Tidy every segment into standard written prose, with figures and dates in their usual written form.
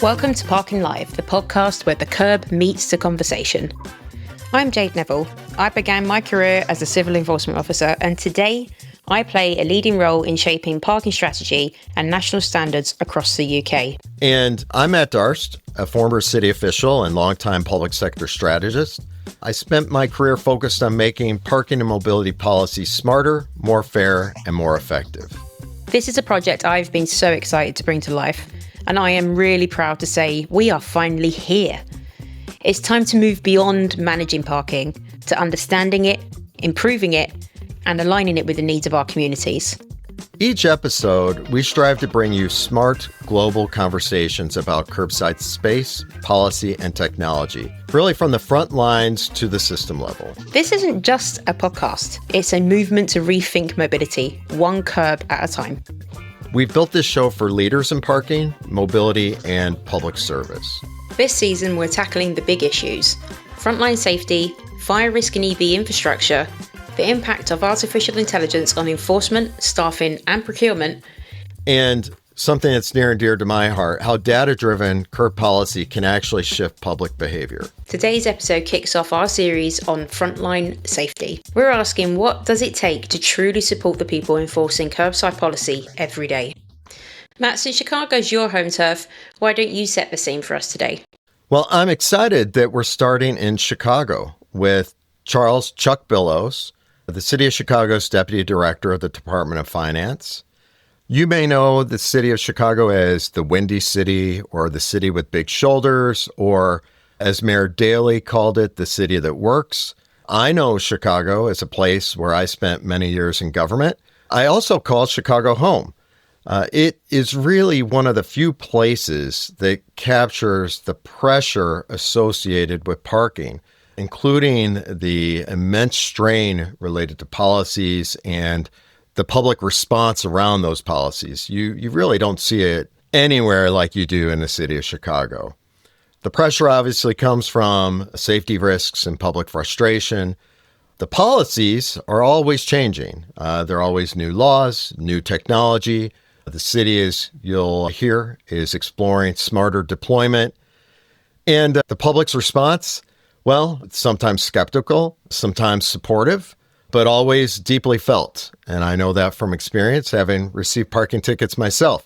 Welcome to Parking Live, the podcast where the curb meets the conversation. I'm Jade Neville. I began my career as a civil enforcement officer, and today I play a leading role in shaping parking strategy and national standards across the UK. And I'm Matt Darst, a former city official and longtime public sector strategist. I spent my career focused on making parking and mobility policy smarter, more fair, and more effective. This is a project I've been so excited to bring to life, and I am really proud to say we are finally here. It's time to move beyond managing parking to understanding it, improving it, and aligning it with the needs of our communities. Each episode, we strive to bring you smart, global conversations about curbside space, policy, and technology, really from the front lines to the system level. This isn't just a podcast. It's a movement to rethink mobility, one curb at a time. We've built this show for leaders in parking, mobility, and public service. This season, we're tackling the big issues: frontline safety, fire risk and EV infrastructure, the impact of artificial intelligence on enforcement, staffing, and procurement. And something that's near and dear to my heart, how data-driven curb policy can actually shift public behavior. Today's episode kicks off our series on frontline safety. We're asking, what does it take to truly support the people enforcing curbside policy every day? Matt, since Chicago's your home turf, why don't you set the scene for us today? Well, I'm excited that we're starting in Chicago with Chuck Billows, the City of Chicago's Deputy Director of the Department of Finance. You may know the City of Chicago as the Windy City, or the City with Big Shoulders, or as Mayor Daley called it, the City that Works. I know Chicago as a place where I spent many years in government. I also call Chicago home. It is really one of the few places that captures the pressure associated with parking, including the immense strain related to policies and the public response around those policies. You really don't see it anywhere like you do in the city of Chicago. The pressure obviously comes from safety risks and public frustration. The policies are always changing. There are always new laws, new technology. The city, as you'll hear, is exploring smarter deployment. And the public's response, well, sometimes skeptical, sometimes supportive, but always deeply felt. And I know that from experience, having received parking tickets myself.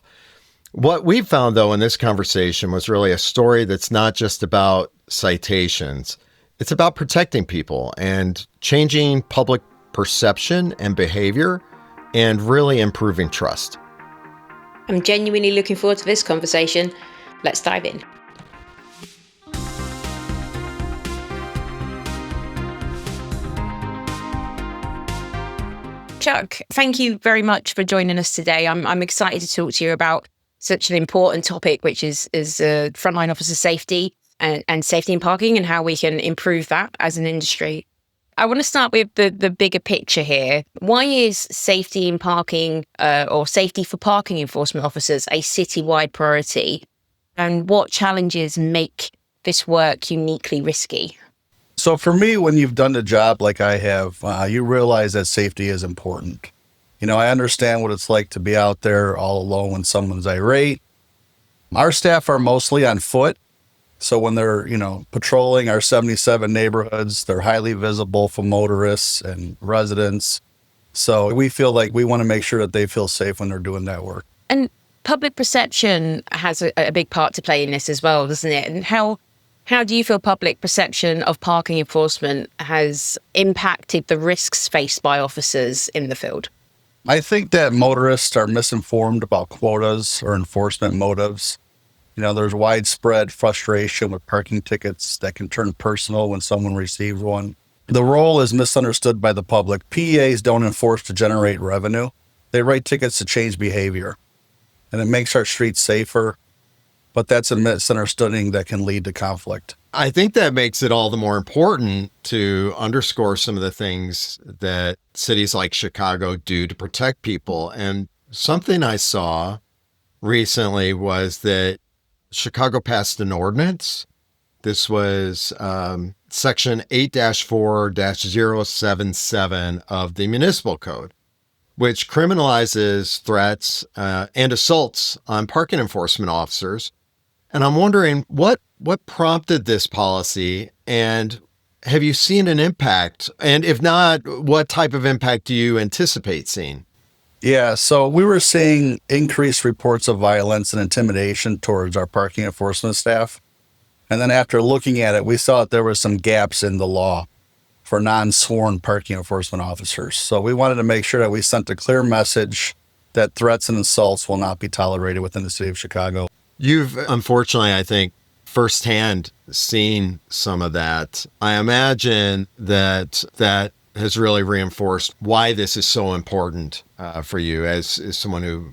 What we found, though, in this conversation was really a story that's not just about citations. It's about protecting people and changing public perception and behavior and really improving trust. I'm genuinely looking forward to this conversation. Let's dive in. Chuck, thank you very much for joining us today. I'm excited to talk to you about such an important topic, which is frontline officer safety and safety in parking and how we can improve that as an industry. I want to start with the bigger picture here. Why is safety in parking or safety for parking enforcement officers a citywide priority? And what challenges make this work uniquely risky? So for me, when you've done the job like I have, you realize that safety is important. You know, I understand what it's like to be out there all alone when someone's irate. Our staff are mostly on foot. So when they're, patrolling our 77 neighborhoods, they're highly visible for motorists and residents. So we feel like we want to make sure that they feel safe when they're doing that work. And public perception has a big part to play in this as well, doesn't it? And how do you feel public perception of parking enforcement has impacted the risks faced by officers in the field? I think that motorists are misinformed about quotas or enforcement motives. There's widespread frustration with parking tickets that can turn personal when someone receives one. The role is misunderstood by the public. PEAs don't enforce to generate revenue. They write tickets to change behavior. And it makes our streets safer. But that's a misunderstanding that can lead to conflict. I think that makes it all the more important to underscore some of the things that cities like Chicago do to protect people. And something I saw recently was that Chicago passed an ordinance. This was Section 8-4-077 of the Municipal Code, which criminalizes threats and assaults on parking enforcement officers. And I'm wondering what prompted this policy, and have you seen an impact? And if not, what type of impact do you anticipate seeing? Yeah, so we were seeing increased reports of violence and intimidation towards our parking enforcement staff. And then after looking at it, we saw that there were some gaps in the law for non-sworn parking enforcement officers. So we wanted to make sure that we sent a clear message that threats and assaults will not be tolerated within the city of Chicago. You've unfortunately, I think, firsthand seen some of that. I imagine that has really reinforced why this is so important for you as someone who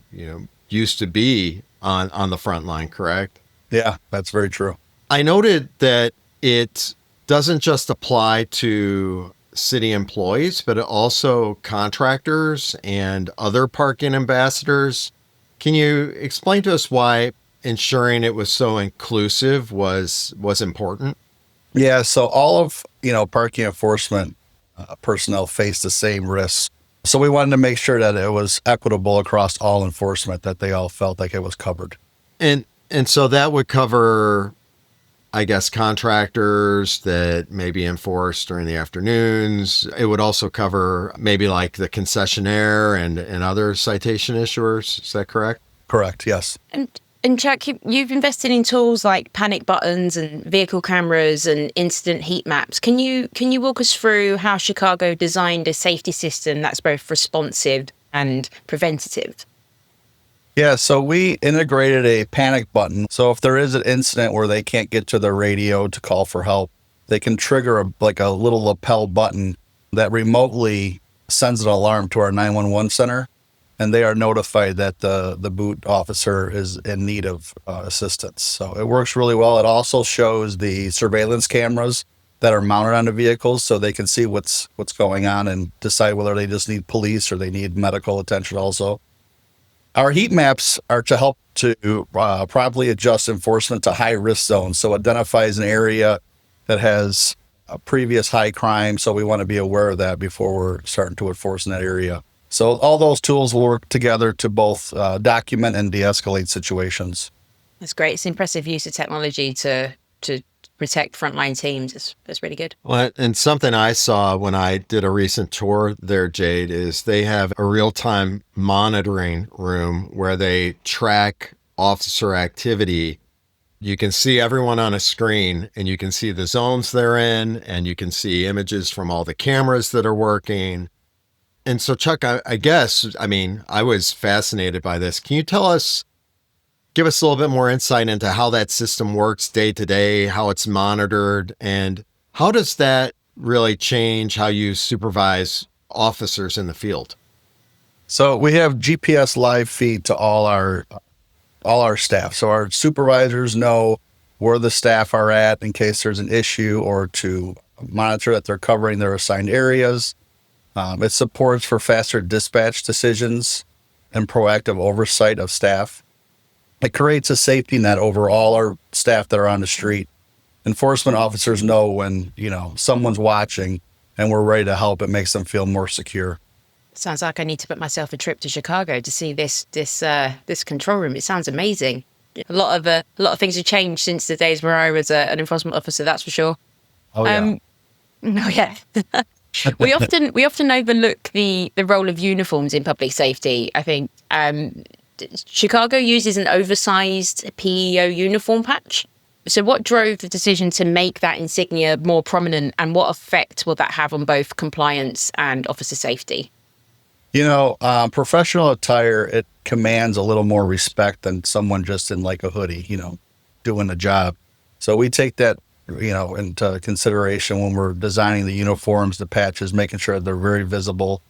used to be on the front line, correct? Yeah, that's very true. I noted that it doesn't just apply to city employees, but also contractors and other parking ambassadors. Can you explain to us why ensuring it was so inclusive was important? Yeah, so all of parking enforcement personnel face the same risks. So we wanted to make sure that it was equitable across all enforcement, that they all felt like it was covered. And so that would cover, I guess, contractors that may be enforced during the afternoons. It would also cover maybe like the concessionaire and other citation issuers. Is that correct? Correct, yes. And Chuck, you've invested in tools like panic buttons and vehicle cameras and instant heat maps. Can you walk us through how Chicago designed a safety system that's both responsive and preventative? Yeah, so we integrated a panic button. So if there is an incident where they can't get to their radio to call for help, they can trigger a little lapel button that remotely sends an alarm to our 911 center. And they are notified that the boot officer is in need of assistance. So it works really well. It also shows the surveillance cameras that are mounted on the vehicles so they can see what's going on and decide whether they just need police or they need medical attention also. Our heat maps are to help to properly adjust enforcement to high-risk zones. So it identifies an area that has a previous high crime, so we want to be aware of that before we're starting to enforce in that area. So all those tools will work together to both document and de-escalate situations. That's great. It's impressive use of technology to protect frontline teams. That's really good. Well, and something I saw when I did a recent tour there, Jade, is they have a real-time monitoring room where they track officer activity. You can see everyone on a screen, and you can see the zones they're in, and you can see images from all the cameras that are working. And so, Chuck, I guess, I was fascinated by this. Can you give us a little bit more insight into how that system works day to day, how it's monitored, and how does that really change how you supervise officers in the field? So we have GPS live feed to all our staff. So our supervisors know where the staff are at in case there's an issue or to monitor that they're covering their assigned areas. It supports for faster dispatch decisions and proactive oversight of staff. It creates a safety net over all our staff that are on the street. Enforcement officers know when, someone's watching and we're ready to help. It makes them feel more secure. Sounds like I need to book myself a trip to Chicago to see this control room. It sounds amazing. A lot of things have changed since the days where I was an enforcement officer. That's for sure. Oh yeah. No, yeah. We often overlook the role of uniforms in public safety. I think Chicago uses an oversized PEO uniform patch. So what drove the decision to make that insignia more prominent, and what effect will that have on both compliance and officer safety? Professional attire, it commands a little more respect than someone just in like a hoodie, doing the job. So we take that into consideration when we're designing the uniforms, the patches, making sure they're very visible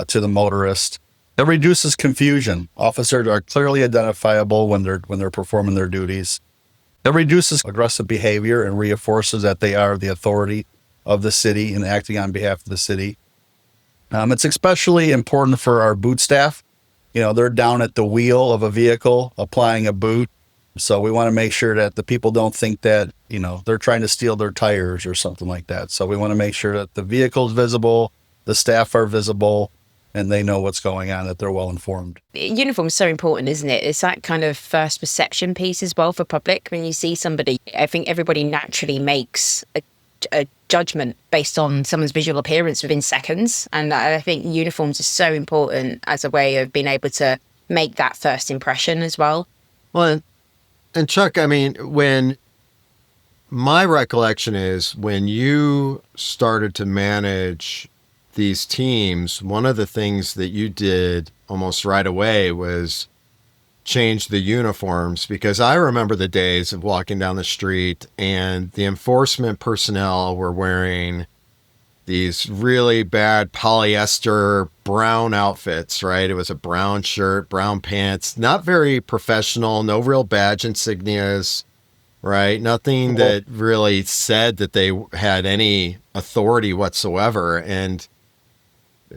to the motorist. It reduces confusion. Officers are clearly identifiable when they're performing their duties. It reduces aggressive behavior and reinforces that they are the authority of the city and acting on behalf of the city. It's especially important for our boot staff. They're down at the wheel of a vehicle applying a boot. So we want to make sure that the people don't think that, they're trying to steal their tires or something like that. So we want to make sure that the vehicle's visible, the staff are visible, and they know what's going on, that they're well informed. Uniform's so important, isn't it? It's that kind of first perception piece as well for public. When you see somebody, I think everybody naturally makes a judgment based on someone's visual appearance within seconds. And I think uniforms are so important as a way of being able to make that first impression as well. Well, and Chuck, I mean, when my recollection is when you started to manage these teams, one of the things that you did almost right away was change the uniforms, because I remember the days of walking down the street and the enforcement personnel were wearing these really bad polyester brown outfits, right? It was a brown shirt, brown pants, not very professional, no real badge insignias, right? Nothing that really said that they had any authority whatsoever. And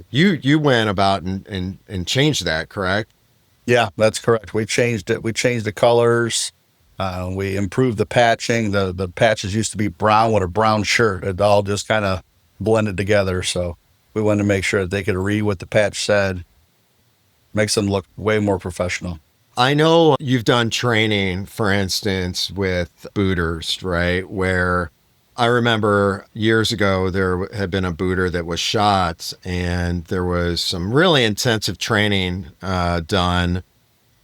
you went about and changed that, correct? Yeah, that's correct. We changed it. We changed the colors. We improved the patching. The patches used to be brown with a brown shirt. It all just kind of blended together. So we wanted to make sure that they could read what the patch said. Makes them look way more professional. I know you've done training, for instance, with booters, right? Where I remember years ago, there had been a booter that was shot, and there was some really intensive training done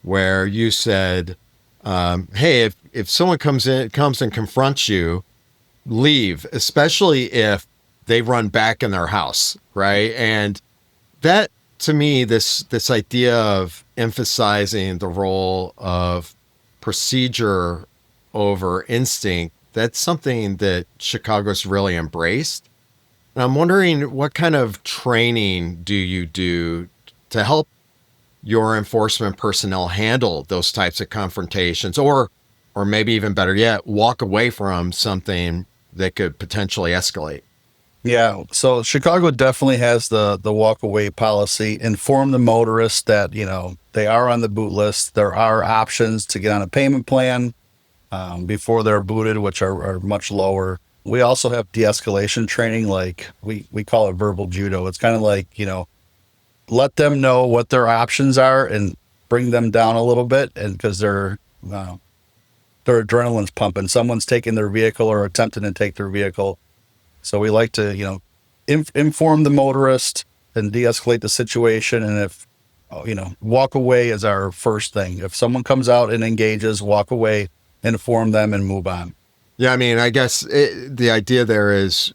where you said, hey, if someone comes and confronts you, leave, especially if they run back in their house, right? And that, to me, this idea of emphasizing the role of procedure over instinct, that's something that Chicago's really embraced. And I'm wondering, what kind of training do you do to help your enforcement personnel handle those types of confrontations, or maybe even better yet, walk away from something that could potentially escalate? Yeah, so Chicago definitely has the walk away policy. Inform the motorists that, they are on the boot list. There are options to get on a payment plan before they're booted, which are much lower. We also have de-escalation training, like we call it verbal judo. It's kind of like, let them know what their options are and bring them down a little bit, and because their adrenaline's pumping. Someone's taking their vehicle or attempting to take their vehicle. So we like to, inform the motorist and de-escalate the situation. And if, walk away is our first thing. If someone comes out and engages, walk away, inform them, and move on. Yeah, I mean, I guess the idea there is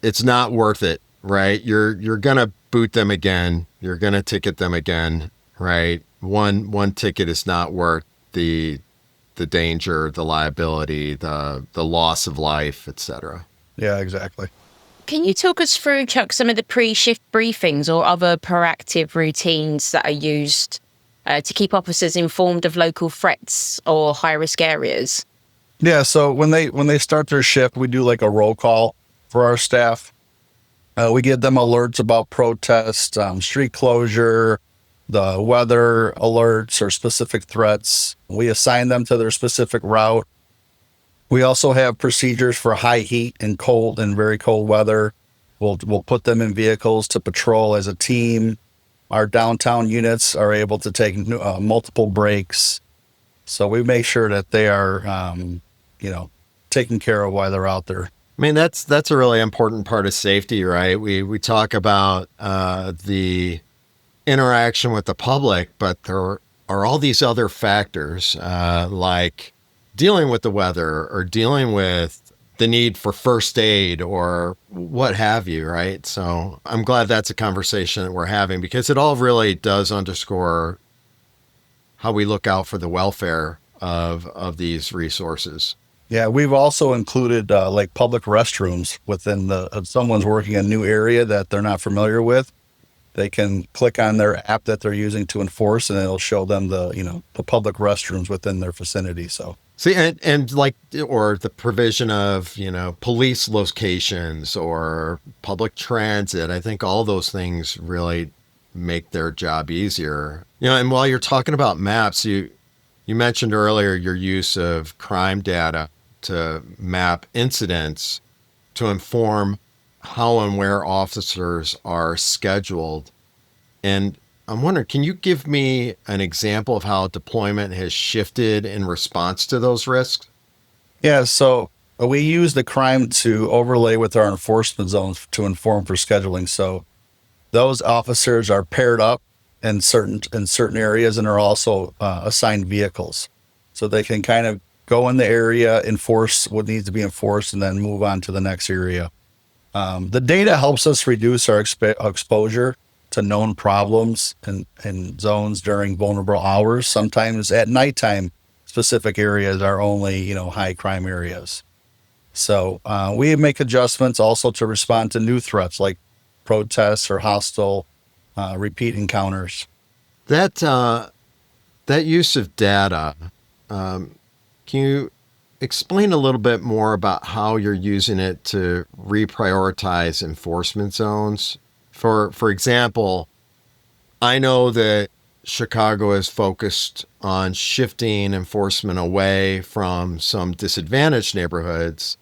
it's not worth it, right? You're going to boot them again. You're going to ticket them again, right? One ticket is not worth the danger, the liability, the loss of life, etc. Yeah, exactly. Can you talk us through, Chuck, some of the pre-shift briefings or other proactive routines that are used to keep officers informed of local threats or high-risk areas? Yeah, so when they start their shift, we do like a roll call for our staff. We give them alerts about protests, street closure, the weather alerts or specific threats. We assign them to their specific route. We also have procedures for high heat and cold and very cold weather. We'll put them in vehicles to patrol as a team. Our downtown units are able to take multiple breaks. So we make sure that they are, taken care of while they're out there. I mean, that's a really important part of safety, right? We talk about the interaction with the public, but there are all these other factors like dealing with the weather or dealing with the need for first aid or what have you, right? So I'm glad that's a conversation that we're having, because it all really does underscore how we look out for the welfare of these resources. Yeah, we've also included like public restrooms within if someone's working in a new area that they're not familiar with. They can click on their app that they're using to enforce, and it'll show them the public restrooms within their vicinity. So see, and like, or the provision of, police locations or public transit. I think all those things really make their job easier. And while you're talking about maps, you mentioned earlier your use of crime data to map incidents to inform how and where officers are scheduled. And I'm wondering, can you give me an example of how deployment has shifted in response to those risks? Yeah, so we use the crime to overlay with our enforcement zones to inform for scheduling. So those officers are paired up in certain areas and are also assigned vehicles, so they can kind of go in the area, enforce what needs to be enforced, and then move on to the next area. The data helps us reduce our exposure to known problems and zones during vulnerable hours. Sometimes at nighttime, specific areas are only high crime areas. So we make adjustments also to respond to new threats like protests or hostile repeat encounters. That that use of data, can you explain a little bit more about how you're using it to reprioritize enforcement zones? For example, I know that Chicago is focused on shifting enforcement away from some disadvantaged neighborhoods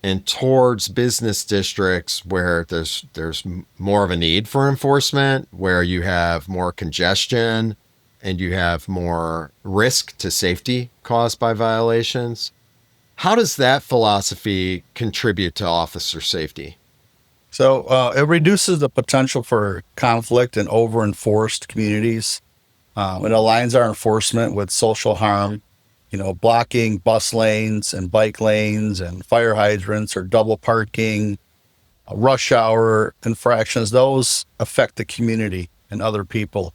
and towards business districts where there's more of a need for enforcement, where you have more congestion and you have more risk to safety caused by violations. How does that philosophy contribute to officer safety? So it reduces the potential for conflict in over-enforced communities. It aligns our enforcement with social harm, blocking bus lanes and bike lanes and fire hydrants or double parking, rush hour infractions. Those affect the community and other people.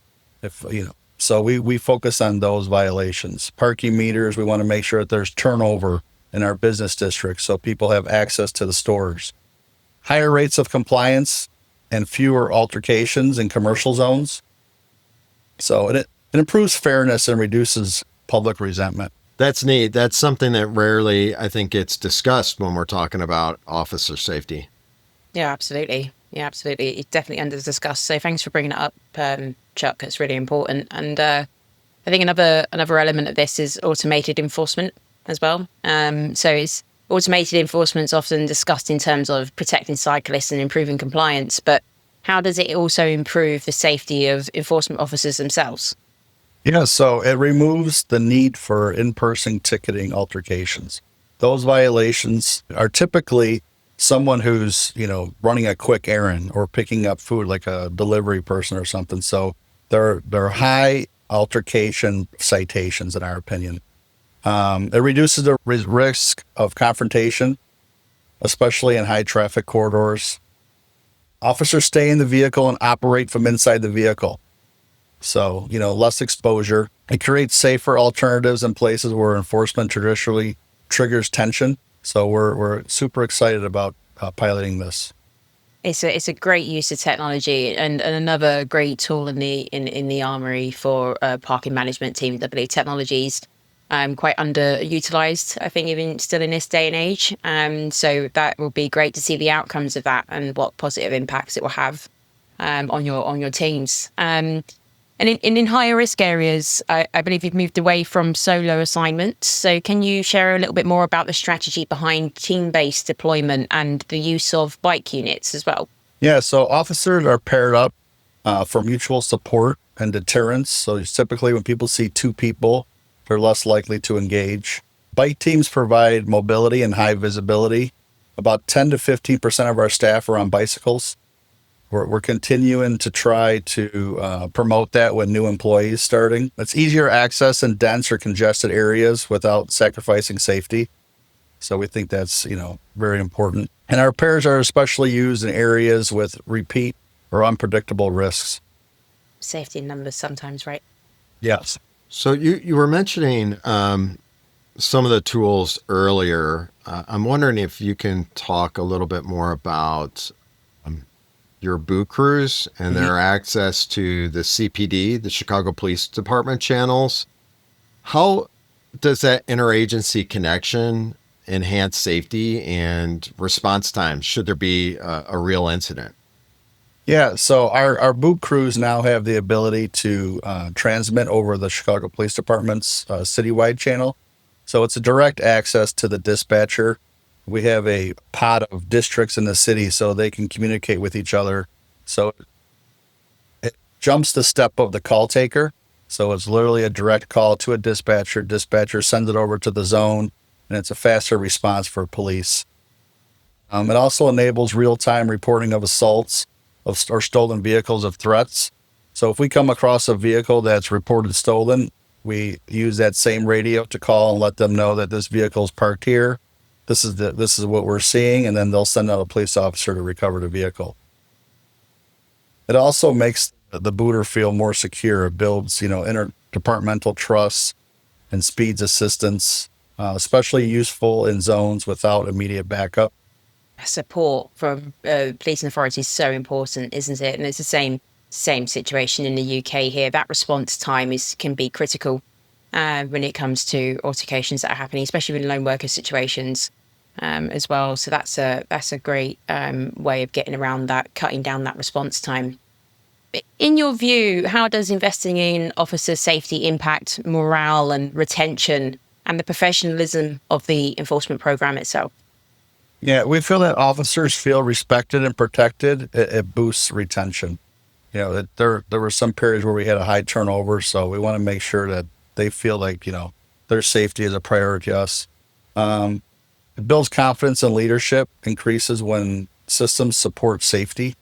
So we focus on those violations. Parking meters, we want to make sure that there's turnover in our business districts so people have access to the stores. Higher rates of compliance and fewer altercations in commercial zones. So it improves fairness and reduces public resentment. That's neat. That's something that rarely, I think, gets discussed when we're talking about officer safety. Yeah, absolutely. Yeah, absolutely. It's definitely under discussed. So thanks for bringing it up, Chuck. It's really important. And I think another element of this is automated enforcement as well. So it's automated enforcement is often discussed in terms of protecting cyclists and improving compliance, but how does it also improve the safety of enforcement officers themselves? Yeah, so it removes the need for in-person ticketing altercations. Those violations are typically someone who's, running a quick errand or picking up food, like a delivery person or something. So they're high altercation citations, in our opinion. It reduces the risk of confrontation, especially in high traffic corridors. Officers stay in the vehicle and operate from inside the vehicle. So, less exposure. It creates safer alternatives in places where enforcement traditionally triggers tension. So we're super excited about piloting this. It's a great use of technology and another great tool in the armory for parking management team. I believe technologies quite underutilized, I think, even still in this day and age. So that will be great to see the outcomes of that and what positive impacts it will have on your teams. And in higher risk areas, I believe you've moved away from solo assignments. So can you share a little bit more about the strategy behind team-based deployment and the use of bike units as well? Yeah, so officers are paired up for mutual support and deterrence. So typically when people see two people, they're less likely to engage. Bike teams provide mobility and high visibility. About 10 to 15% of our staff are on bicycles. We're continuing to try to promote that with new employees starting. It's easier access in dense or congested areas without sacrificing safety. So we think that's, very important. And our pairs are especially used in areas with repeat or unpredictable risks. Safety in numbers sometimes, right? Yes. So you were mentioning some of the tools earlier. I'm wondering if you can talk a little bit more about your boot crews and their access to the CPD, the Chicago Police Department channels. How does that interagency connection enhance safety and response time should there be a real incident? Yeah, so our boot crews now have the ability to transmit over the Chicago Police Department's citywide channel. So it's a direct access to the dispatcher. We have a pod of districts in the city so they can communicate with each other. So jumps the step of the call taker. So it's literally a direct call to a dispatcher. Dispatcher sends it over to the zone, and it's a faster response for police. It also enables real-time reporting of assaults or stolen vehicles of threats. So if we come across a vehicle that's reported stolen, we use that same radio to call and let them know that this vehicle is parked here. This is what we're seeing, and then they'll send out a police officer to recover the vehicle. It also makes the booter feel more secure. It builds, interdepartmental trust and speeds assistance, especially useful in zones without immediate backup. Support from police and authorities is so important, isn't it? And it's the same situation in the UK here. That response time can be critical when it comes to altercations that are happening, especially in lone worker situations as well. So that's a great way of getting around that, cutting down that response time. In your view, how does investing in officer safety impact morale and retention and the professionalism of the enforcement program itself? Yeah, we feel that officers feel respected and protected. It boosts retention. There were some periods where we had a high turnover, so we want to make sure that they feel like, their safety is a priority to us. It builds confidence and leadership, increases when systems support safety,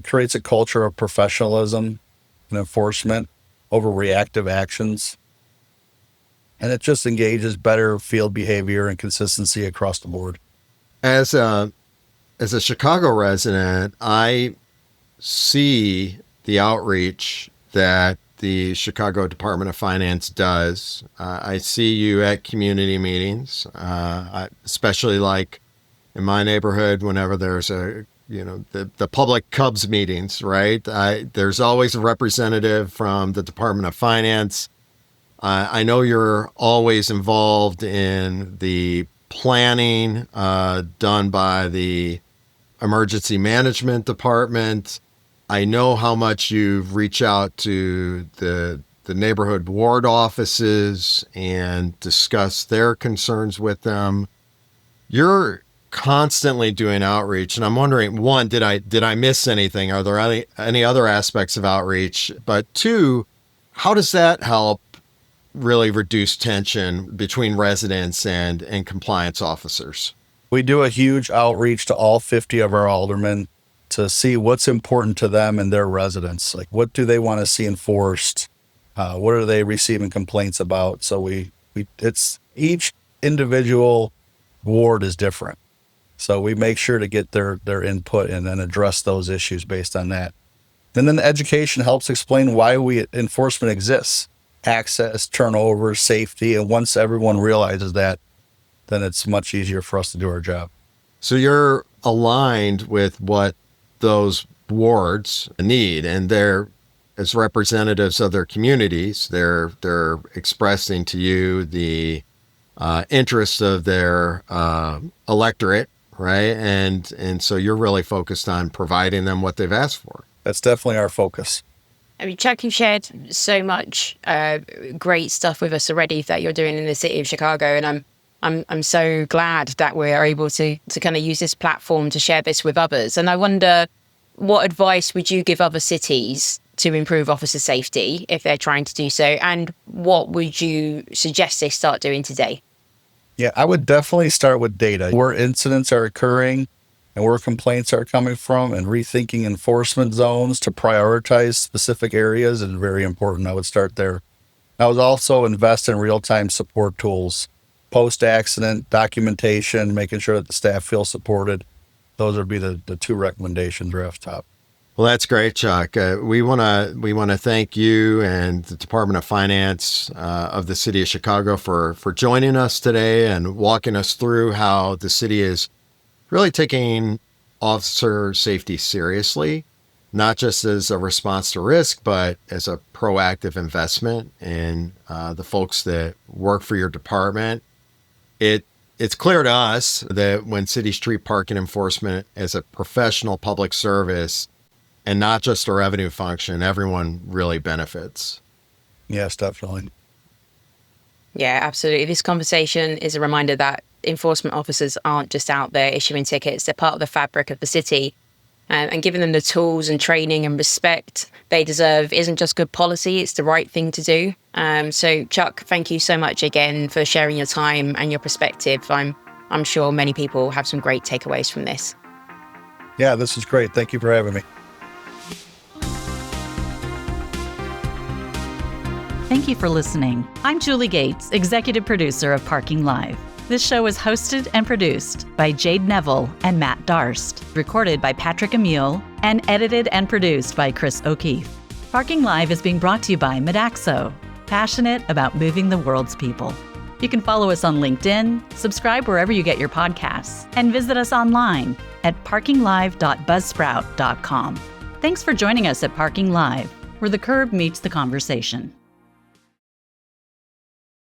creates a culture of professionalism and enforcement over reactive actions. And it just engages better field behavior and consistency across the board. As a Chicago resident, I see the outreach that the Chicago Department of Finance does. I see you at community meetings, especially like in my neighborhood, whenever there's the public Cubs meetings, right? There's always a representative from the Department of Finance. I know you're always involved in the planning done by the Emergency Management Department. I know how much you reach out to the neighborhood ward offices and discuss their concerns with them. You're constantly doing outreach, and I'm wondering, one, did I miss anything? Are there any other aspects of outreach? But two, how does that help really reduce tension between residents and compliance officers? We do a huge outreach to all 50 of our aldermen to see what's important to them and their residents. Like, what do they want to see enforced? What are they receiving complaints about? So it's each individual ward is different. So we make sure to get their input and then address those issues based on that. And then the education helps explain why enforcement exists. Access, turnover, safety. And once everyone realizes that, then it's much easier for us to do our job. So you're aligned with what those wards need, and they're, as representatives of their communities, they're expressing to you the interests of their electorate, right? And so you're really focused on providing them what they've asked for. That's definitely our focus. I mean, Chuck, you've shared so much great stuff with us already that you're doing in the city of Chicago, and I'm so glad that we're able to kind of use this platform to share this with others. And I wonder, what advice would you give other cities to improve officer safety if they're trying to do so? And what would you suggest they start doing today? Yeah, I would definitely start with data. Where incidents are occurring and where complaints are coming from, and rethinking enforcement zones to prioritize specific areas is very important. I would start there. I would also invest in real-time support tools, post-accident documentation, making sure that the staff feel supported. Those would be the two recommendations right off the top. Well, that's great, Chuck. We want to thank you and the Department of Finance of the City of Chicago for joining us today and walking us through how the city is really taking officer safety seriously, not just as a response to risk, but as a proactive investment in the folks that work for your department. It's clear to us that when cities treat parking enforcement as a professional public service and not just a revenue function, everyone really benefits. Yes, definitely. Yeah, absolutely. This conversation is a reminder that enforcement officers aren't just out there issuing tickets. They're part of the fabric of the city. and giving them the tools and training and respect they deserve isn't just good policy, it's the right thing to do. So Chuck, thank you so much again for sharing your time and your perspective. I'm sure many people have some great takeaways from this. Yeah, this is great. Thank you for having me. Thank you for listening. I'm Julie Gates, executive producer of Parking Live. This show is hosted and produced by Jade, Neville, and Matt Darst, recorded by Patrick Emile, and edited and produced by Chris O'Keefe. Parking Live is being brought to you by Modaxo, passionate about moving the world's people. You can follow us on LinkedIn, subscribe wherever you get your podcasts, and visit us online at parkinglive.buzzsprout.com. Thanks for joining us at Parking Live, where the curb meets the conversation.